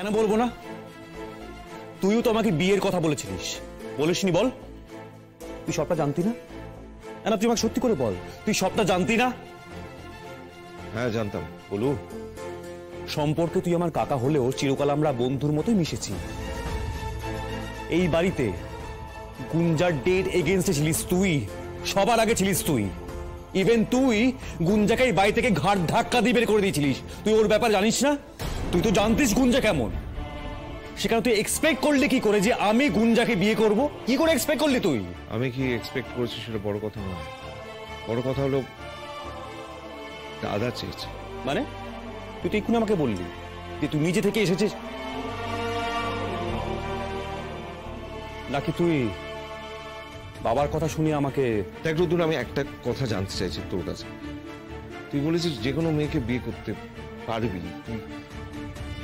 কেন বলবো না? তুইও তো আমাকে বিয়ের কথা বলেছিলিস, বলিসনি? বল, তুই সবটা জানতি না? না, তুই আমাকে সত্যি করে বল, তুই সবটা জানতি না? হ্যাঁ জানতাম। বলু, সম্পর্কে তুই আমার কাকা হলেও চিরকাল আমরা বন্ধুর মতোই মিশেছি। এই বাড়িতে গুঞ্জার ডেড এগেইনস্টে ছিলিস তুই, সবার আগে ছিলিস তুই। ইভেন তুই গুঞ্জাকে এই বাড়ি থেকে ঘাট ধাক্কা দিয়ে বের করে দিয়েছিলিস। তুই ওর ব্যাপার জানিস না? তুই তো জানতিস গুঞ্জা কেমন, সেখানে তুই এক্সপেক্ট করলি কি করে যে আমি গুঞ্জাকে বিয়ে করব? কি করে এক্সপেক্ট করলি তুই? আমি কি এক্সপেক্ট করেছি সেটা বড় কথা নয়। বড় কথা হলো দাদা চেয়েছে। মানে তুই তো এক্ষুনি আমাকে বললি যে তুই নিজে থেকে এসেছিস, নাকি তুই বাবার কথা শুনে আমাকে? দেখ রুদ্র, আমি একটা কথা জানতে চাইছি তোর কাছে। তুই বলেছিস যে কোনো মেয়েকে বিয়ে করতে পারবি, তুই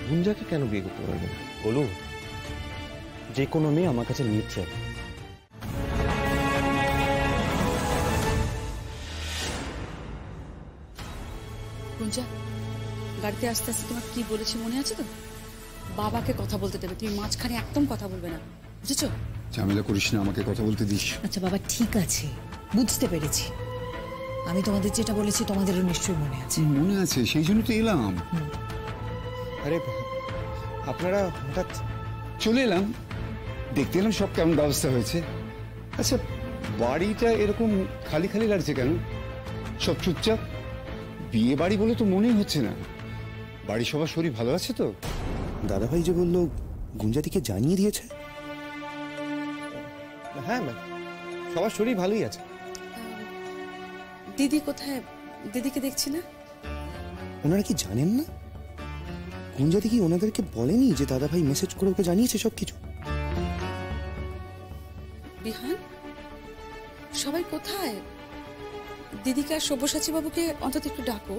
গুঞ্জাকে কেন বিয়ে করতে পারবি না? বলু, যে কোনো মেয়ে আমার কাছে নিচ্ছে। গুঞ্জা, গাড়িতে আস্তে আস্তে তোমার কি বলেছি মনে আছে তো? বাবাকে কথা বলতে দেবে, তুমি মাঝখানে একদম কথা বলবে না, বুঝেছো? ঝামেলা করিস না, আমাকে কথা বলতে দিস। আচ্ছা বাবা, ঠিক আছে, বুঝতে পেরেছি। আমি তোমাদের যেটা বলেছি তোমাদেরও নিশ্চয়ই মনে আছে। মনে আছে, সেই জন্য তো এলাম। আরে আপনারা হঠাৎ চলে এলাম, দেখতে এলাম সব কেমন ব্যবস্থা হয়েছে। আচ্ছা, বাড়িটা এরকম খালি খালি লাগছে কেন? সব চুপচাপ। বিয়ে বাড়ি বলে তো মনেই হচ্ছে না। বাড়ির সবার শরীর ভালো আছে তো? দাদাভাই যে বললো গুঞ্জাদিকে জানিয়ে দিয়েছে। হ্যাঁ ম্যাম, সবার শরীর ভালোই আছে। দিদি কোথায়? দিদিকে দেখছি না। ওনারা কি জানেন না? গুঞ্জাদি কি ওনাদেরকে বলেনি যে দাদাভাই মেসেজ করে ওকে জানিয়েছে সবকিছু? বিহান, সবাই কোথায়? দিদিকে আর সব্যসাচী বাবুকে অন্তত একটু ডাকো।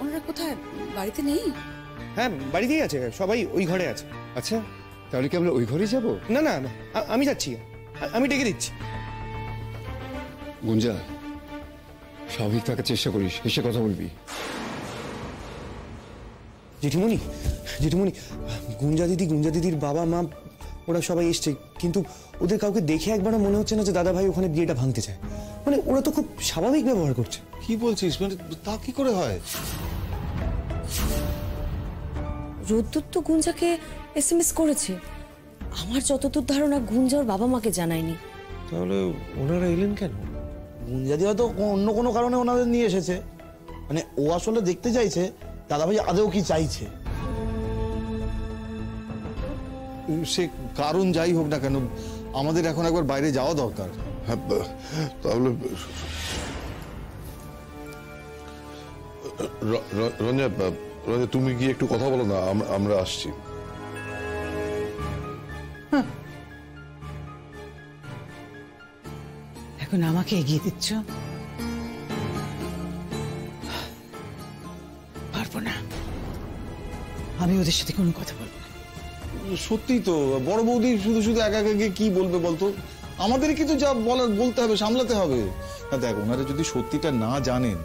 ওনারা কোথায়? বাড়িতে নেই? হ্যাঁ, বাড়িতেই আছে, সবাই ওই ঘরে আছে। আচ্ছা, তাহলে কি আমরা ওই ঘরে যাব? না না, আমি যাচ্ছি, আমি ডেকে দিচ্ছি। গুঞ্জা, স্বাভাবিক থাকার চেষ্টা করিস, এসে কথা বলবি। জেঠিমণি, জেঠিমণি, গুঞ্জা দিদির বাবা মা ওরা সবাই এসছে, কিন্তু ওদের কাউকে দেখে একবারও মনে হচ্ছে না যে দাদাভাই ওখানে বিয়েটা ভাঙতে চায়। মানে ওরা তো খুব স্বাভাবিক ব্যবহার করছে। কি বলছিস? মানে তা কি করে হয়? রোদ্দুর তো গুঞ্জাকে SMS করেছে। আমার যতদূর ধারণা গুঞ্জা ওর বাবা মাকে জানায়নি। তাহলে ওনারা এলেন কেন? গুঞ্জাদি হয়তো অন্য কোনো কারণে ওনাদের নিয়ে এসেছে। মানে ও আসলে দেখতে চাইছে দাদাভাই আদেও কি চাইছে। সে কারণ যাই হোক না কেন, আমাদের এখন একবার বাইরে যাওয়া দরকার। হ্যাঁ, তাহলে রঞ্জা, তুমি কি একটু কথা বলো না, আমরা আসছি। এখন আমাকে এগিয়ে দিচ্ছ? পারবো না, আমি ওদের সাথে কোনো কথা বলবো না। সত্যি তো, বড় বৌদি শুধু শুধু একা একা গিয়ে কি বলবে বলতো? আমাদেরকে তো যা বলার বলতে হবে, সামলাতে হবে। না দেখ, ওনারা যদি সত্যিটা না জানেন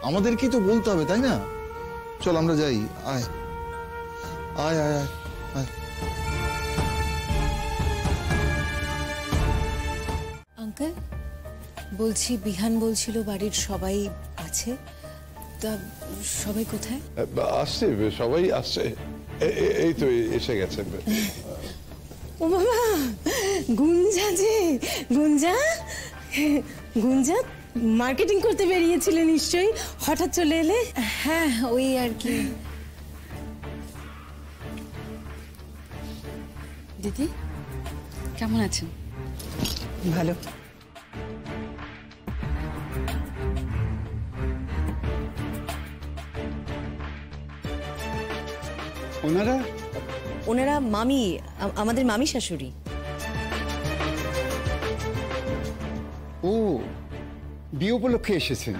আমাদেরকেই তো বলতে হবে, তাই না? চল আমরা যাই। আয় আয় আয় আয় আয়। আঙ্কেল, বলছি বিহান বলছিল বাড়ির সবাই আছে, তা সবাই কোথায়? আসছে, সবাই আসছে, এই তো এসে গেছে। ও বাবা, গুঞ্জা যে, গুঞ্জা গুঞ্জা মার্কেটিং করতে বেরিয়েছিলে নিশ্চয়ই, হঠাৎ চলে এলে? হ্যাঁ, ওই আর কি। দিদি কেমন আছেন? ভালো। ওনারা ওনারা মামি, আমাদের মামি শাশুড়ি। ও, বিয়ে উপলক্ষে এসেছেন,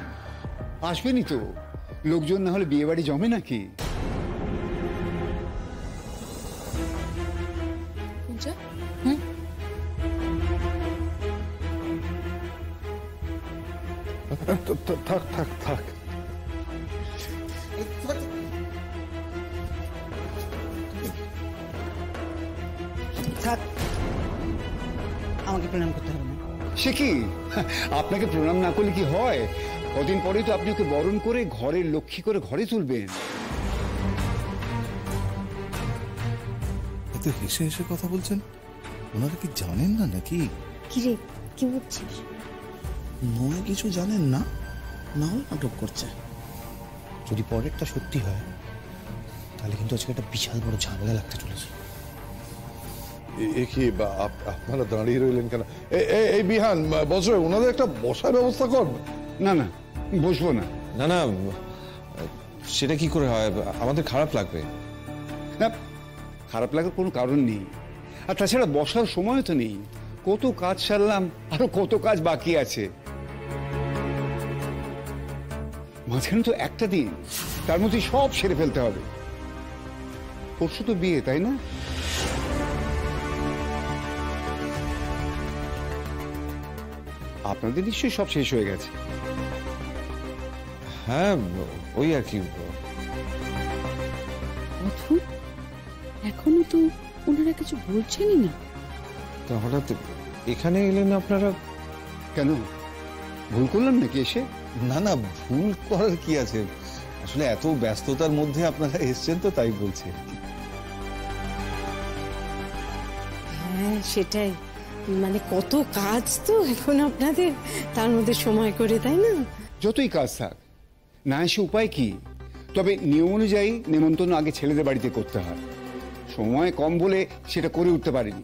আসবেনই তো। লোকজন না হলে বিয়ে বাড়ি জমে নাকি? গুঞ্জা, থাক থাক থাক, থাক, আমাকে প্রণাম করতে হবে না। সে কি, আপনাকে প্রণাম না করলে কি হয়? কদিন পরেই তো আপনি ওকে বরণ করে ঘরের লক্ষ্মী করে ঘরে তুলবেন। এত হেসে হেসে কথা বলছেন, ওনারা কি জানেন না নাকি? কিরে, কি বলছিস? নয় কিছু জানেন না, না হয় নাটক করছে। যদি পরেরটা সত্যি হয় তাহলে কিন্তু আজকে একটা বিশাল বড় ঝামেলা লাগতে চলেছে। এ কি আপনারা দাঁড়িয়ে রইলেন কেন? এই বিহান, বসো, ওনাদের একটা বসার ব্যবস্থা কর। না না, বসবো না। না না, সেটা কি করে হয়? আমাদের খারাপ লাগবে। না, খারাপ লাগার কোনো কারণ নেই। আর তাছাড়া বসার সময় তো নেই। কত কাজ সারলাম, আরো কত কাজ বাকি আছে। মাঝখানে তো একটা দিন, তার মধ্যে সব সেরে ফেলতে হবে। পরশু তো বিয়ে, তাই না? আপনাদের নিশ্চয়ই সব শেষ হয়ে গেছে। হ্যাঁ, ওই আর কি। অদ্ভুত, এখনো তো ওনারা কিছু বলছেনই না। তা হঠাৎ এখানে এলেন আপনারা? কেন, ভুল করলাম নাকি এসে? না না, ভুল করার কি আছে, আসলে এত ব্যস্ততার মধ্যে আপনারা এসছেন তো তাই বলছি। হ্যাঁ সেটাই, মানে কত কাজ তো এখন আপনাদের, তার মধ্যে সময় করে, তাই না? যতই কাজ থাক, না এসে উপায় কি? তবে নিয়ম অনুযায়ী নেমন্তন্ন আগে ছেলেদের বাড়িতে করতে হয়। সময় কম বলে সেটা করে উঠতে পারিনি।